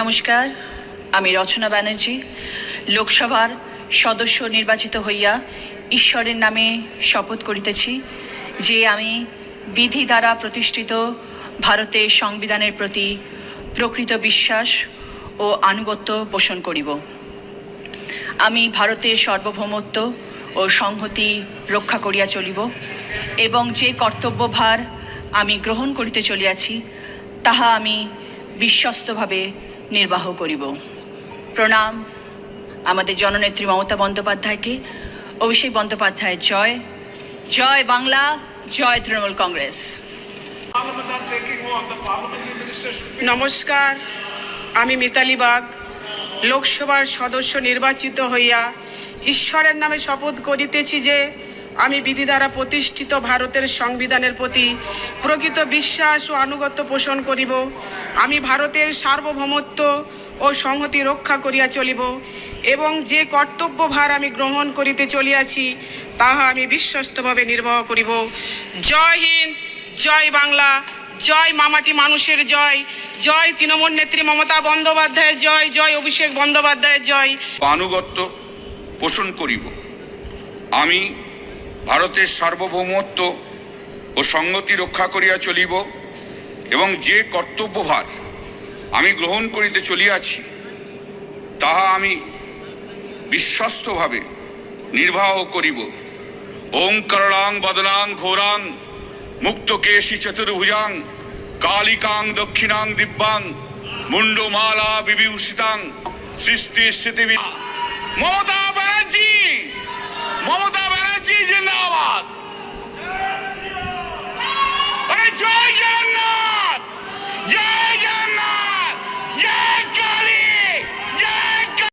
নমস্কার, আমি রচনা ব্যানার্জি লোকসভার সদস্য নির্বাচিত হইয়া ঈশ্বরের নামে শপথ করিতেছি যে আমি বিধি দ্বারা প্রতিষ্ঠিত ভারতের সংবিধানের প্রতি প্রকৃত বিশ্বাস ও আনুগত্য পোষণ করিব। আমি ভারতের সার্বভৌমত্ব ও সংহতি রক্ষা করিয়া চলিব এবং যে কর্তব্যভার আমি গ্রহণ করিতে চলিয়াছি তাহা আমি বিশ্বস্তভাবে নির্বাহ করিব। প্রণাম আমাদের জননেত্রী মমতা বন্দ্যোপাধ্যায়কে। অভিষেক বন্দ্যোপাধ্যায় জয়। জয় বাংলা, জয় তৃণমূল কংগ্রেস। নমস্কার, আমি মিতালি বাগ লোকসভার সদস্য নির্বাচিত হইয়া ঈশ্বরের নামে শপথ করিতেছি যে আমি বিধি দ্বারা প্রতিষ্ঠিত ভারতের সংবিধানের প্রতি প্রকৃত বিশ্বাস ও আনুগত্য পোষণ করিব। আমি ভারতের সার্বভৌমত্ব ও সংহতি রক্ষা করিয়া চলিব এবং যে কর্তব্যভার আমি গ্রহণ করিতে চলিয়াছি তাহা আমি বিশ্বস্তভাবে নির্বাহ করিব। জয় হিন্দ, জয় বাংলা, জয় মামাটি মানুষের জয়, জয় তৃণমূল নেত্রী মমতা বন্দ্যোপাধ্যায়ের জয়, জয় অভিষেক বন্দ্যোপাধ্যায়ের জয়। আনুগত্য পোষণ করিব। আমি ভারতের সার্বভৌমত্ব ও সংহতি রক্ষা করিয়া চলিব এবং যে কর্তব্যভার আমি গ্রহণ করিতে চলিয়াছি তাহা আমি বিশ্বস্তভাবে নির্বাহ করিব। ওং করণাং বদনাং ঘোরাং মুক্তকেশী চতুর্ভুজাং কালিকাং দক্ষিণাং দিব্যাং মুন্ডমালা বিভূষিতাং সৃষ্টি স্থিতি মমতা ব্যানার্জি।